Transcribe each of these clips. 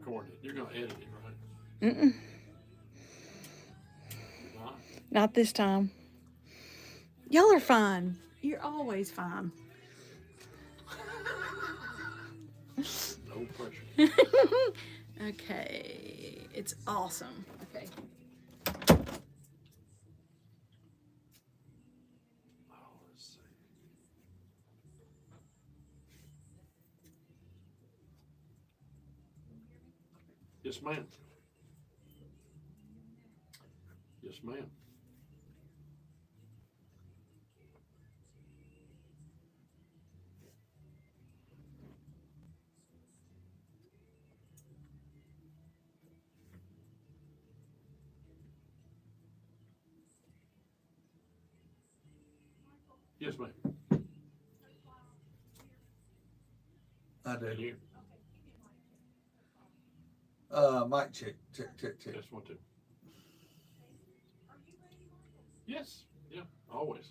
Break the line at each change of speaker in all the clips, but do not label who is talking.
recording it. You're going to edit it, right?
Mm-mm.
You're not?
Not this time. Y'all are fine. You're always fine.
No pressure.
Okay. It's awesome. Okay.
Oh, let's see. Yes, ma'am. Yes, ma'am. Yes, ma'am.
I
Can
do.
you?
Mic check, check, check, check.
Yes, one, two. Yes. Yeah, always.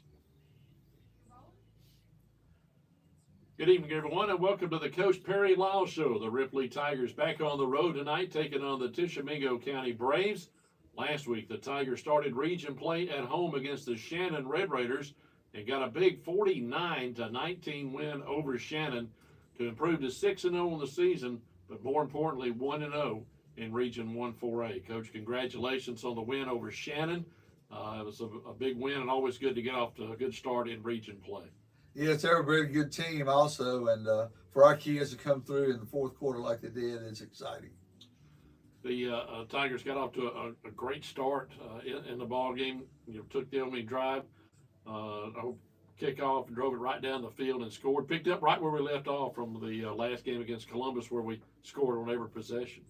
Good evening, everyone, and welcome to the Coach Perry Liles Show. The Ripley Tigers back on the road tonight, taking on the Tishomingo County Braves. Last week, the Tigers started region play at home against the Shannon Red Raiders and got a big 49-19 win over Shannon to improve to 6-0 in the season, but more importantly, 1-0 in Region 1-4A. Coach, congratulations on the win over Shannon. It was a big win, and always good to get off to a good start in region play.
Yeah, it's a very good team also, and for our kids to come through in the fourth quarter like they did, it's exciting.
The Tigers got off to a great start in the ball game. Took the opening drive, kickoff, and drove it right down the field and scored. Picked up right where we left off from the last game against Columbus, where we scored on every possession.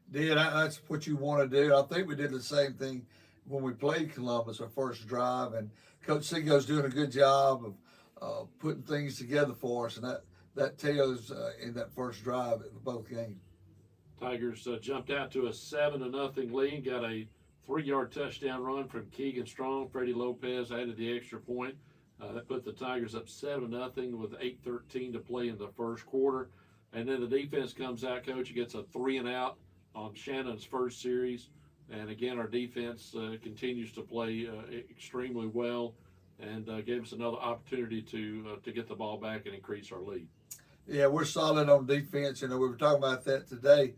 That's what you want to do. I think we did the same thing when we played Columbus our first drive, and Coach Sego's doing a good job of putting things together for us, and that tells in that first drive of both games.
Tigers jumped out to a 7-0 lead. Got a 3-yard touchdown run from Keegan Strong. Freddie Lopez added the extra point. That put the Tigers up 7-0 with 8:13 to play in the first quarter. And then the defense comes out, Coach. It gets a 3-and-out on Shannon's first series. And again, our defense continues to play extremely well, and gave us another opportunity to get the ball back and increase our lead.
Yeah, we're solid on defense. We were talking about that today.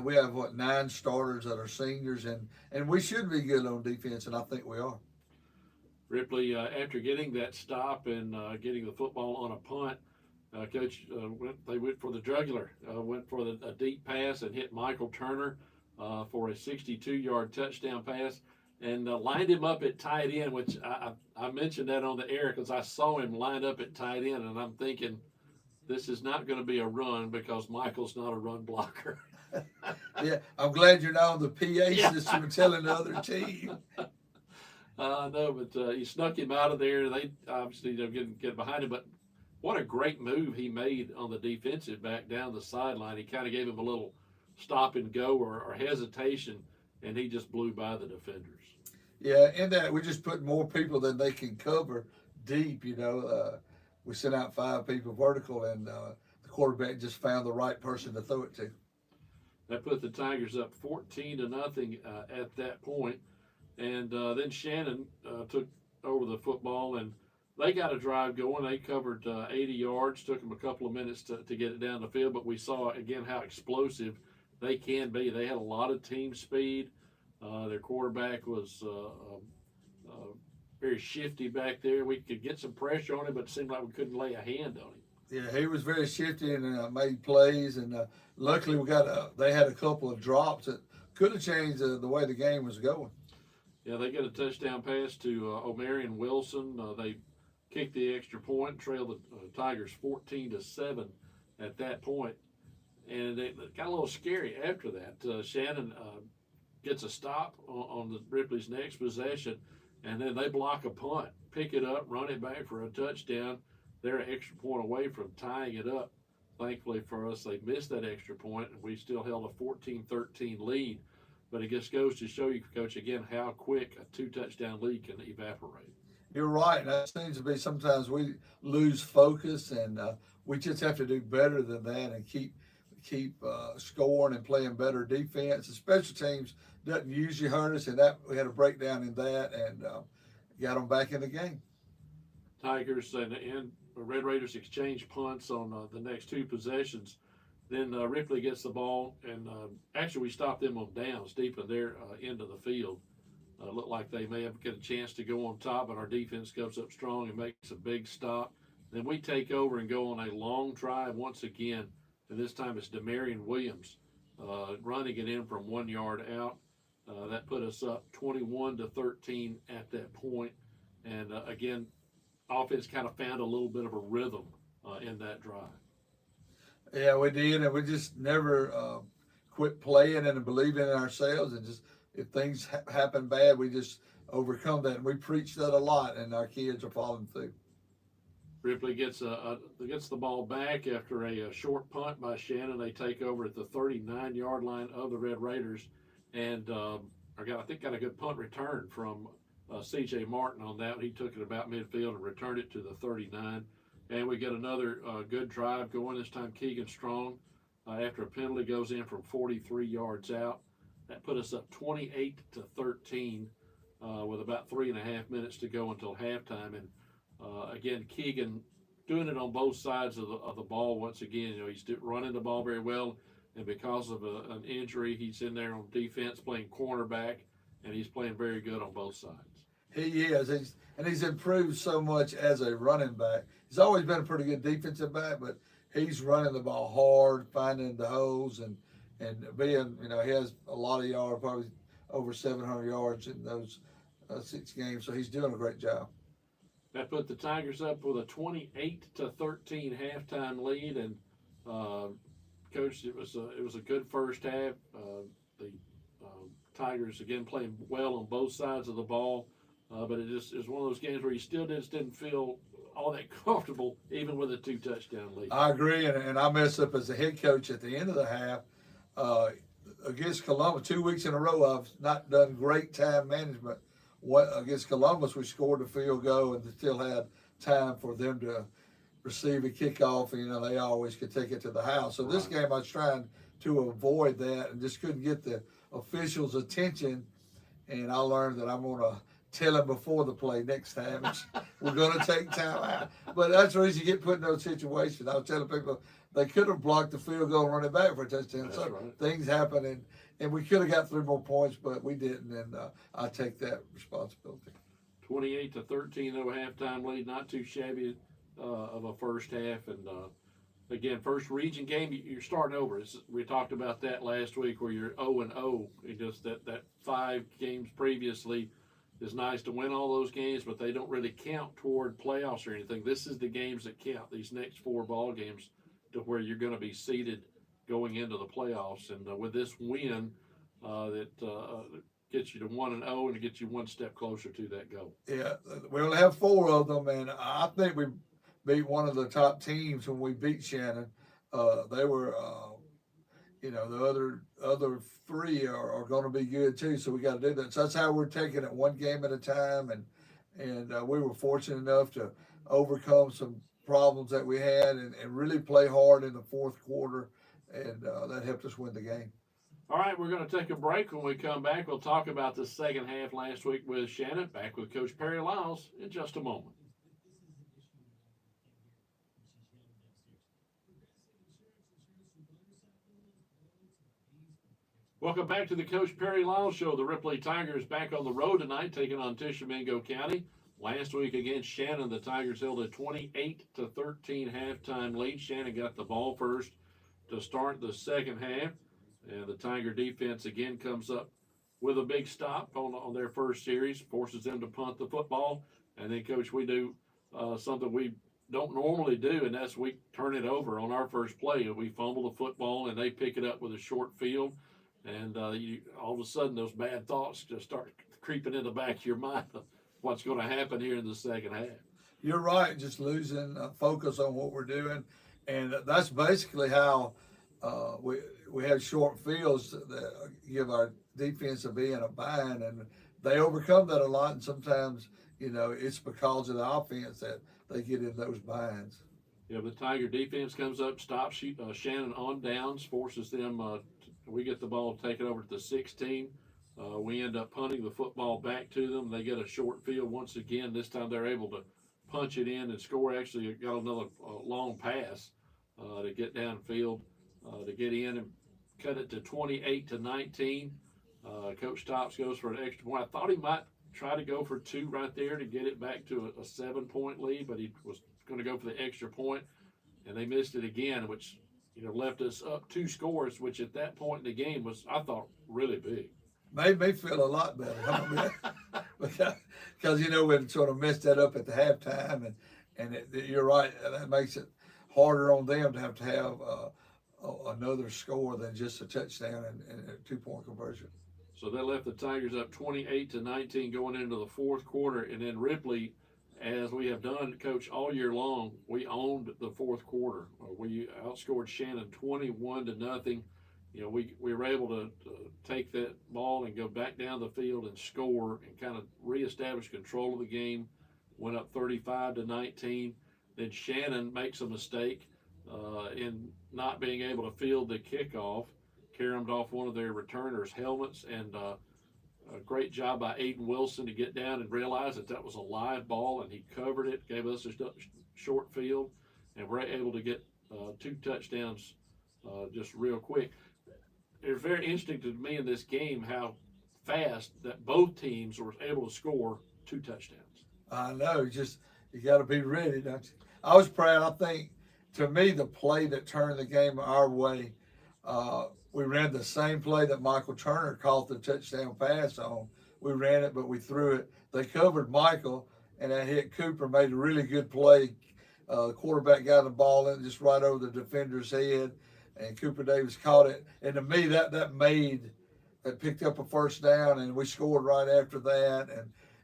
We have 9 starters that are seniors, and we should be good on defense, and I think we are.
Ripley, after getting that stop and getting the football on a punt, Coach, they went for the jugular, went for a deep pass and hit Michael Turner for a 62-yard touchdown pass, and lined him up at tight end, which I mentioned that on the air because I saw him lined up at tight end, and I'm thinking, this is not going to be a run because Michael's not a run blocker.
Yeah, I'm glad you're not on the PA system telling the other team.
No, but he snuck him out of there. They obviously get behind him, but what a great move he made on the defensive back down the sideline. He kind of gave him a little stop and go or hesitation, and he just blew by the defenders.
Yeah, in that we just put more people than they can cover deep. We sent out 5 people vertical, and the quarterback just found the right person to throw it to.
That put the Tigers up 14-0 at that point. And then Shannon took over the football, and they got a drive going. They covered 80 yards, took them a couple of minutes to get it down the field, but we saw, again, how explosive they can be. They had a lot of team speed. Their quarterback was very shifty back there. We could get some pressure on him, but it seemed like we couldn't lay a hand on him.
Yeah, he was very shifty and made plays, and luckily they had a couple of drops that could have changed the way the game was going.
Yeah, they get a touchdown pass to O'Marion Wilson. They kicked the extra point, trailed the Tigers 14-7 at that point, and it got a little scary after that. Shannon gets a stop on the Ripley's next possession, and then they block a punt, pick it up, run it back for a touchdown. They're an extra point away from tying it up. Thankfully for us, they missed that extra point, and we still held a 14-13 lead. But it just goes to show you, Coach, again, how quick a 2-touchdown lead can evaporate.
You're right. That seems to be sometimes we lose focus, and we just have to do better than that and keep keep scoring and playing better defense. The special teams doesn't usually hurt us, and that we had a breakdown in that and got them back in the game.
Tigers and Red Raiders exchange punts on the next two possessions. Then Ripley gets the ball, and actually we stopped them on downs deep in their end of the field. Looked like they may have got a chance to go on top, but our defense comes up strong and makes a big stop. Then we take over and go on a long drive once again, and this time it's Demarion Williams running it in from 1 yard out. That put us up 21-13 at that point. And again, offense kind of found a little bit of a rhythm in that drive.
Yeah, we did, and we just never quit playing and believing in ourselves. And just if things happen bad, we just overcome that. And we preach that a lot, and our kids are following through.
Ripley gets the ball back after a short punt by Shannon. They take over at the 39-yard line of the Red Raiders, and I think got a good punt return from C.J. Martin on that. He took it about midfield and returned it to the 39. And we get another good drive going. This time Keegan Strong, after a penalty, goes in from 43 yards out. That put us up 28-13 with about 3.5 minutes to go until halftime. And again, Keegan doing it on both sides of the ball once again. You know, he's running the ball very well, and because of an injury, he's in there on defense playing cornerback, and he's playing very good on both sides.
He is, he's improved so much as a running back. He's always been a pretty good defensive back, but he's running the ball hard, finding the holes, and being, you know, he has a lot of yards, probably over 700 yards in those 6 games. So he's doing a great job.
That put the Tigers up with a 28-13 halftime lead, and Coach, it was a good first half. The Tigers again playing well on both sides of the ball, but it was one of those games where you still just didn't feel all that comfortable, even with a 2-touchdown lead.
I agree, and I messed up as a head coach at the end of the half against Columbus. 2 weeks in a row, I've not done great time management. Against Columbus, we scored a field goal and still had time for them to receive a kickoff. And, you know, they always could take it to the house. So this game, I was trying to avoid that and just couldn't get the officials' attention. And I learned that I'm going to tell them before the play next time. We're going to take time out. But that's the reason you get put in those situations. I was telling people they could have blocked the field goal and run it back for a touchdown.
That's
so
right.
Things happen, and we could have got 3 more points, but we didn't, and I take that responsibility.
28-13, though, halftime lead, not too shabby of a first half. And again, first region game, you're starting over. We talked about that last week, where you're 0-0. Just that 5 games previously is nice to win all those games, but they don't really count toward playoffs or anything. This is the games that count, these next 4 ball games, to where you're going to be seeded going into the playoffs. And with this win, that gets you to 1-0 and it gets you one step closer to that goal.
Yeah, we only have 4 of them, and I think we beat one of the top teams when we beat Shannon. They were, you know, the other 3 are going to be good too. So we got to do that. So that's how we're taking it, one game at a time, and we were fortunate enough to overcome some problems that we had and really play hard in the 4th quarter, and that helped us win the game.
All right, we're going to take a break. When we come back, we'll talk about the second half last week with Shannon. Back with Coach Perry Liles in just a moment. Welcome back to the Coach Perry Liles Show. The Ripley Tigers back on the road tonight, taking on Tishomingo County. Last week against Shannon, the Tigers held a 28-13 halftime lead. Shannon got the ball first to start the second half, and the Tiger defense again comes up with a big stop on their first series, forces them to punt the football. And then, Coach, we do something we don't normally do, and that's we turn it over on our first play. We fumble the football, and they pick it up with a short field. And all of a sudden, those bad thoughts just start creeping in the back of your mind of what's going to happen here in the second half.
You're right, just losing focus on what we're doing. And that's basically how we have short fields that give our defensive end a bind, and they overcome that a lot. And sometimes, you know, it's because of the offense that they get in those binds.
Yeah, the Tiger defense comes up, stops Shannon on downs, forces them. We get the ball taken over to the 16. We end up punting the football back to them. They get a short field once again. This time they're able to punch it in and score. Actually, got another long pass to get downfield, to get in and cut it to 28-19. Coach Stopps goes for an extra point. I thought he might try to go for 2 right there to get it back to a 7-point lead, but he was going to go for the extra point, and they missed it again, which left us up 2 scores, which at that point in the game was, I thought, really big.
Made me feel a lot better, because we sort of messed that up at the halftime, and you're right, that makes it harder on them to have another score than just a touchdown and a 2-point conversion.
So they left the Tigers up 28-19 going into the fourth quarter, and then Ripley, as we have done, Coach, all year long, we owned the fourth quarter. We outscored Shannon 21-0. We were able to take that ball and go back down the field and score and kind of reestablish control of the game. Went up 35-19. Then Shannon makes a mistake in not being able to field the kickoff, caromed off one of their returners' helmets, and a great job by Aiden Wilson to get down and realize that was a live ball, and he covered it, gave us a short field, and we're able to get 2 touchdowns just real quick. It was very interesting to me in this game how fast that both teams were able to score 2 touchdowns.
I know, you got to be ready, don't you? I was proud. I think, to me, the play that turned the game our way, we ran the same play that Michael Turner caught the touchdown pass on. We ran it, but we threw it. They covered Michael, and that hit Cooper, made a really good play. The quarterback got the ball in just right over the defender's head, and Cooper Davis caught it. And to me, that picked up a first down, and we scored right after that.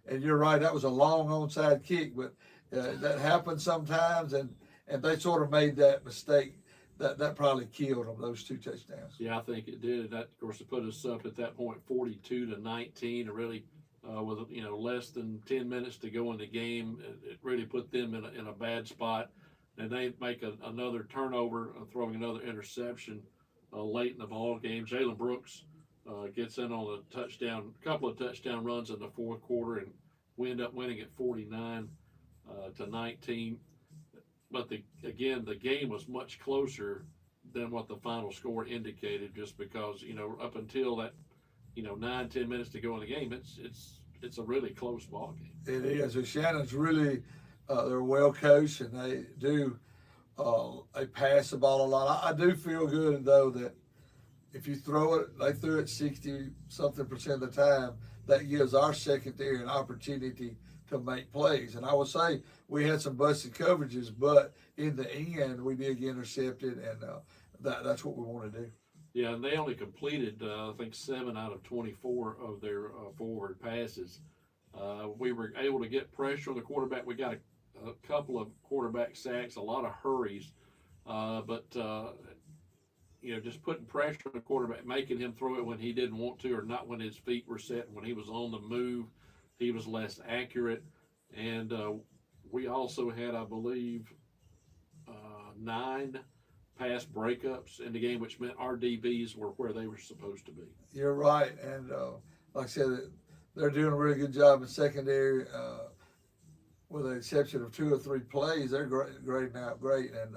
And you're right, that was a long onside kick, but that happens sometimes, and they sort of made that mistake. That probably killed them, those 2 touchdowns.
Yeah, I think it did. That, of course, it put us up at that point 42-19, and really with less than 10 minutes to go in the game, it really put them in a bad spot. And they make another turnover, throwing another interception late in the ball game. Jalen Brooks gets in on a couple of touchdown runs in the fourth quarter, and we end up winning at 49-19. But the game was much closer than what the final score indicated, just because up until that 9-10 minutes to go in the game, it's a really close ball game.
It is. So Shannon's really they're well coached, and they do they pass the ball a lot. I do feel good though that if you throw it, they threw it 60-something% of the time. That gives our secondary an opportunity to make plays. And I will say we had some busted coverages, but in the end we did get intercepted, and that's what we want to do.
Yeah, and they only completed I think 7 out of 24 of their forward passes. We were able to get pressure on the quarterback. We got a couple of quarterback sacks, a lot of hurries, but just putting pressure on the quarterback, making him throw it when he didn't want to, or not when his feet were set. When he was on the move, he was less accurate. And we also had, I believe, 9 pass breakups in the game, which meant our DBs were where they were supposed to be.
You're right, and like I said, they're doing a really good job in secondary. With the exception of 2 or 3 plays, they're grading out great, and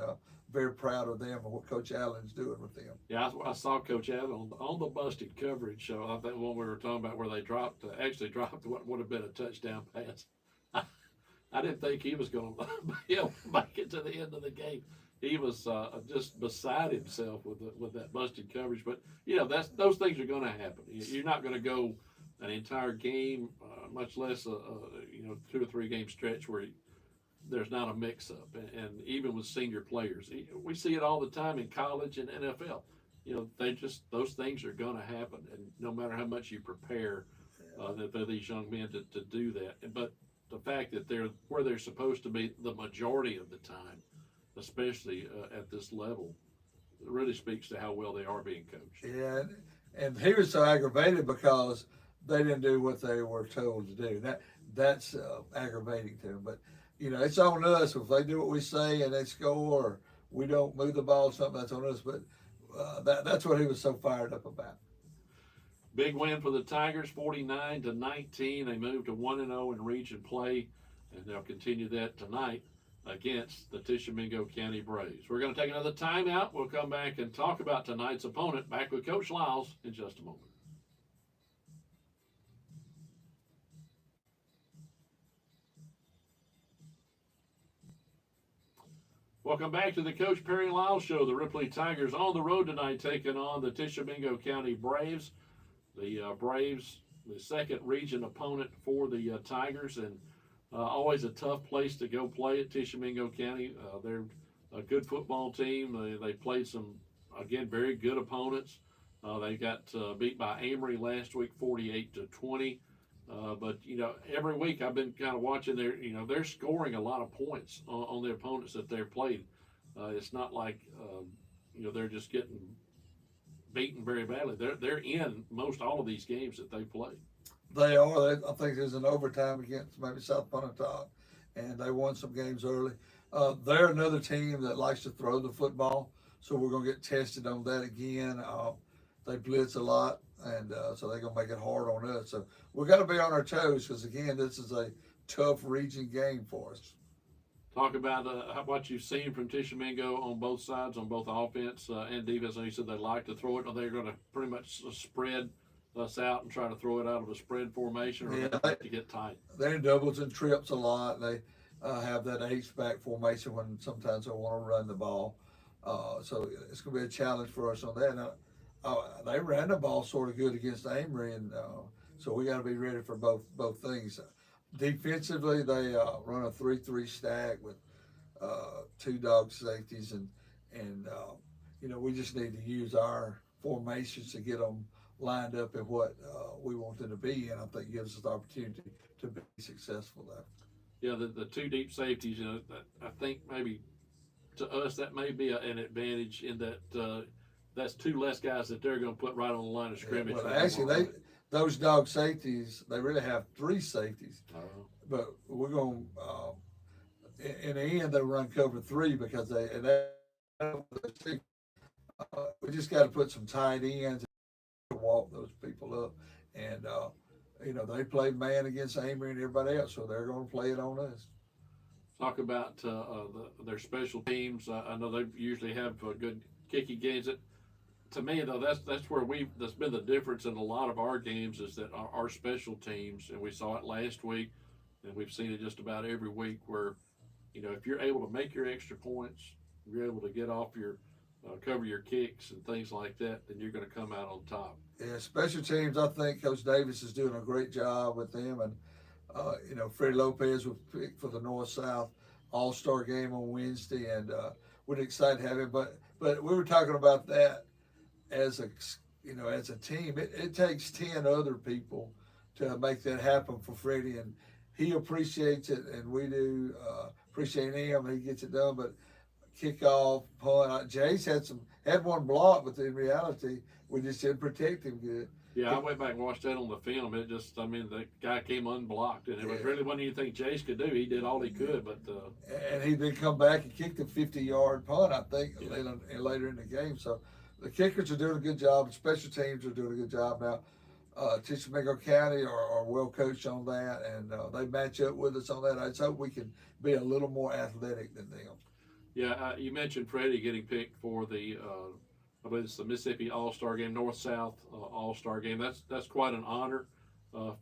very proud of them and what Coach Allen's doing with them.
Yeah, I saw Coach Allen on the busted coverage show. I think one we were talking about where they actually dropped what would have been a touchdown pass. I didn't think he was going to be able to make it to the end of the game. He was just beside himself with that busted coverage. But those things are going to happen. You're not going to go an entire game, much less a 2 or 3 game stretch where there's not a mix-up. And even with senior players, we see it all the time in college and NFL. Those things are going to happen, and no matter how much you prepare, for these young men to do that. But the fact that they're where they're supposed to be the majority of the time, especially at this level, really speaks to how well they are being coached.
Yeah, and he was so aggravated because they didn't do what they were told to do. That's aggravating to him. But it's on us. If they do what we say and they score, or we don't move the ball, something that's on us. But that's what he was so fired up about.
Big win for the Tigers, 49-19. They moved to 1-0 in region play, and they'll continue that tonight against the Tishomingo County Braves. We're going to take another timeout. We'll come back and talk about tonight's opponent. Back with Coach Liles in just a moment. Welcome back to the Coach Perry Liles Show. The Ripley Tigers on the road tonight, taking on the Tishomingo County Braves. The Braves, the second region opponent for the Tigers, and always a tough place to go play at Tishomingo County. They're a good football team. They played some, again, very good opponents. They got beat by Amory last week, 48-20. But every week I've been kind of watching they're scoring a lot of points on the opponents that they've played. It's not like they're just getting beaten very badly. They're in most all of these games that they play.
They are. I think there's an overtime against maybe South Pontotoc, and they won some games early. They're another team that likes to throw the football, so we're going to get tested on that again. They blitz a lot, and so they're going to make it hard on us. So we've got to be on our toes because, again, this is a tough region game for us.
Talk about what you've seen from Tishomingo on both sides, on both offense and defense. And you said they like to throw it, or they're going to pretty much spread us out and try to throw it out of a spread formation, or they like to get tight.
They're in doubles and trips a lot. They have that H-back formation when sometimes they want to run the ball. So it's going to be a challenge for us on that. Now, they ran the ball sort of good against Amory, and so we got to be ready for both things. Defensively, they run a 3-3 stack with two dog safeties, and we just need to use our formations to get them lined up in what we want them to be, and I think gives us the opportunity to be successful there.
Yeah, the two deep safeties, I think maybe to us that may be an advantage in that that's two less guys that they're going to put right on the line of scrimmage.
Well, actually, those dog safeties, they really have three safeties, but we're going to, in the end, they run cover three because we just got to put some tight ends and walk those people up. And, they play man against Amory and everybody else, so they're going to play it on us.
Talk about their special teams. I know they usually have good kicking games. To me, though, that's where that's been the difference in a lot of our games is that our special teams, and we saw it last week, and we've seen it just about every week where, if you're able to make your extra points, you're able to get off your cover your kicks and things like that, then you're going to come out on top.
Yeah, special teams, I think Coach Davis is doing a great job with them. And, Freddie Lopez was picked for the North-South All-Star game on Wednesday, and we're excited to have him. But we were talking about that as a team. It takes 10 other people to make that happen for Freddie, and he appreciates it, and we do appreciate him. He gets it done, but kickoff, punt. Jace had one block, but in reality, we just didn't protect him good.
Yeah, I went back and watched that on the film. The guy came unblocked, and it was really wasn't anything Jace could do. He did all he could, but
and he did come back and kicked a 50-yard punt, I think, later in the game. So the kickers are doing a good job. Special teams are doing a good job now. Tishomingo County are well coached on that, and they match up with us on that. I just hope we can be a little more athletic than them.
Yeah, you mentioned Freddie getting picked for the, I believe it's the Mississippi All-Star Game, North-South All-Star Game. That's quite an honor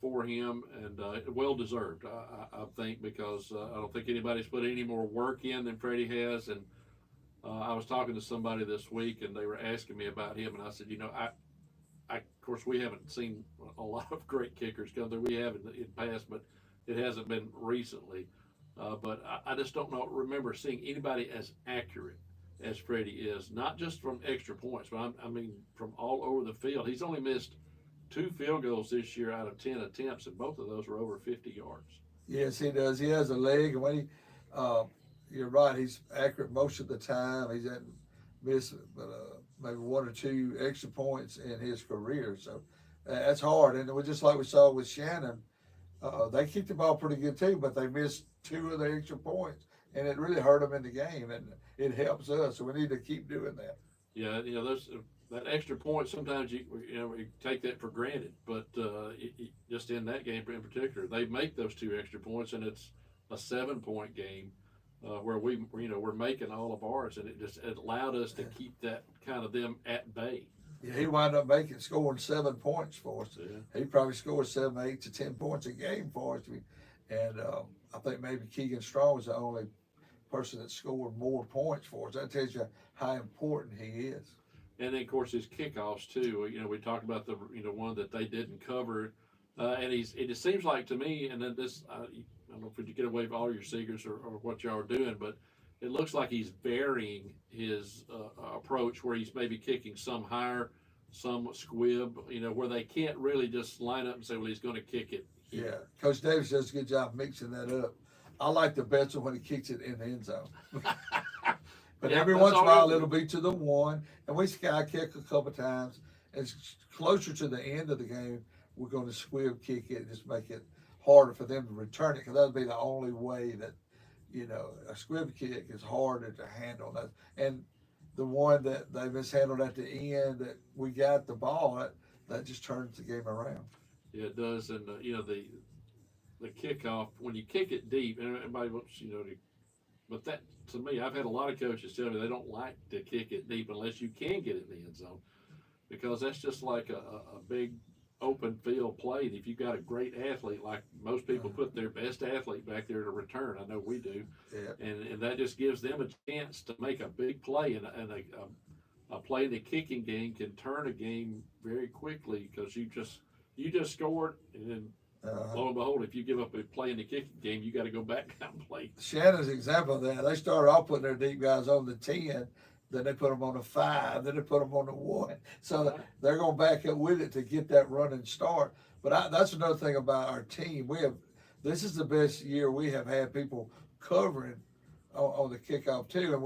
for him, and well deserved, I think, because I don't think anybody's put any more work in than Freddie has. And I was talking to somebody this week, and they were asking me about him, and I said, of course, we haven't seen a lot of great kickers come through. We have in the past, but it hasn't been recently. But I just don't remember seeing anybody as accurate as Freddie is, not just from extra points, but I mean from all over the field. He's only missed 2 field goals this year out of 10 attempts, and both of those were over 50 yards.
Yes, he does. He has a leg, and when you're right, he's accurate most of the time. He hasn't missed maybe 1 or 2 extra points in his career, so that's hard. And just like we saw with Shannon, they kicked the ball pretty good too, but they missed 2 of their extra points, and it really hurt them in the game, and it helps us. So we need to keep doing that.
Yeah, those that extra point. Sometimes you take that for granted, but just in that game in particular, they make those 2 extra points, and it's a 7-point game where we're making all of ours, and it allowed us to keep that kind of them at bay.
Yeah, he wound up scoring 7 points for us. Yeah. He probably scores 7, 8 to 10 points a game for us, and I think maybe Keegan Strong is the only person that scored more points for us. That tells you how important he is.
And then, of course, his kickoffs too. We talked about the one that they didn't cover, and it just seems like to me. And then this, I don't know if you get away with all your secrets or what y'all are doing, but it looks like he's varying his approach, where he's maybe kicking some higher, some squib. Where they can't really just line up and say, well, he's going to kick it here.
Yeah, Coach Davis does a good job mixing that up. I like the best one when he kicks it in the end zone. But yeah, every once in a while it'll be to the 1, and we sky kick a couple times. As closer to the end of the game, we're going to squib kick it and just make it harder for them to return it, because that'll be the only way that a squib kick is harder to handle. And the one that they mishandled at the end that we got the ball, that just turns the game around.
Yeah, it does, and the kickoff, when you kick it deep, and everybody wants but that, to me, I've had a lot of coaches tell me they don't like to kick it deep unless you can get it in the end zone, because that's just like a big open field play. If you've got a great athlete, like most people put their best athlete back there to return, I know we do, yeah. and that just gives them a chance to make a big play, and a play in the kicking game can turn a game very quickly, because you just scored, and then lo and behold, if you give up a play in the kicking game, you got to go back down and play.
Shannon's an example of that. They started off putting their deep guys on the 10, then they put them on the 5, then they put them on the 1. So they're going to back up with it to get that running start. But that's another thing about our team. This is the best year we have had people covering on the kickoff too. And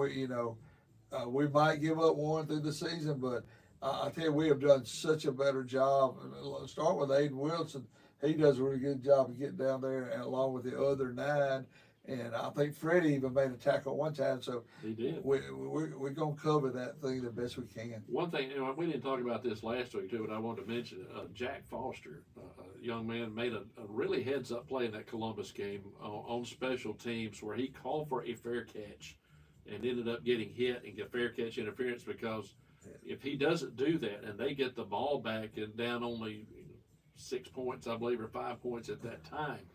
we might give up 1 through the season, but I tell you, we have done such a better job. Start with Aiden Wilson. He does a really good job of getting down there, and along with the other 9. And I think Freddie even made a tackle one time. So
he did.
We're going to cover that thing the best we can.
One thing, we didn't talk about this last week too, but I wanted to mention Jack Foster, a young man, made a really heads-up play in that Columbus game on special teams, where he called for a fair catch and ended up getting hit and get fair catch interference, because if he doesn't do that and they get the ball back and down only 6 points, I believe, or 5 points at that time,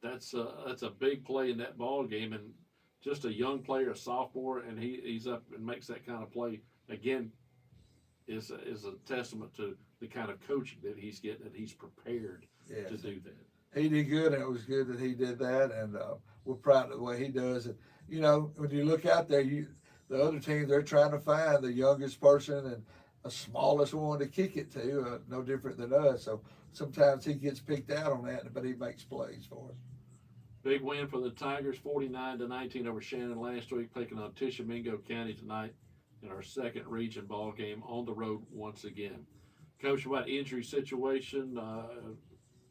that's a big play in that ball game. And just a young player, a sophomore, and he's up and makes that kind of play again is a testament to the kind of coaching that he's getting, that he's prepared to do that.
He did good, and it was good that he did that, and we're proud of the way he does it. When you look out there, the other teams, they're trying to find the youngest person and the smallest one to kick it to, no different than us. So sometimes he gets picked out on that, but he makes plays for us.
Big win for the Tigers, 49-19 over Shannon last week, taking on Tishomingo County tonight in our second region ball game on the road once again. Coach, about injury situation,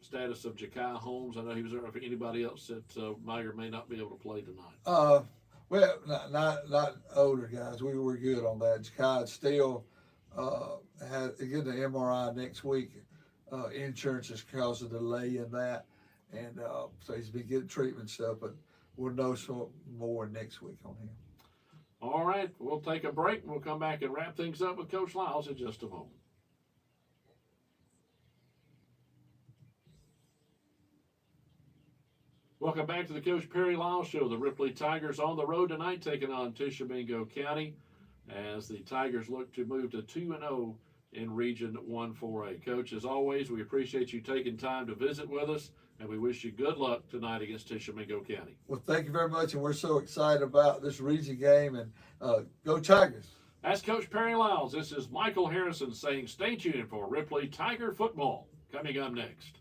status of Ja'Kai Holmes. I know he was there. For anybody else that may or may not be able to play tonight?
Well, not older guys. We were good on that. Ja'Kai still getting the MRI next week. Insurance has caused a delay in that, and so he's been getting treatment stuff, but we'll know some more next week on him.
All right, we'll take a break. We'll come back and wrap things up with Coach Liles in just a moment. Welcome back to the Coach Perry Liles Show. The Ripley Tigers on the road tonight, taking on Tishomingo County, as the Tigers look to move to 2-0 in Region 1-4A. Coach, as always, we appreciate you taking time to visit with us, and we wish you good luck tonight against Tishomingo County.
Well, thank you very much, and we're so excited about this region game, and go Tigers.
That's Coach Perry Liles. This is Michael Harrison saying stay tuned for Ripley Tiger football coming up next.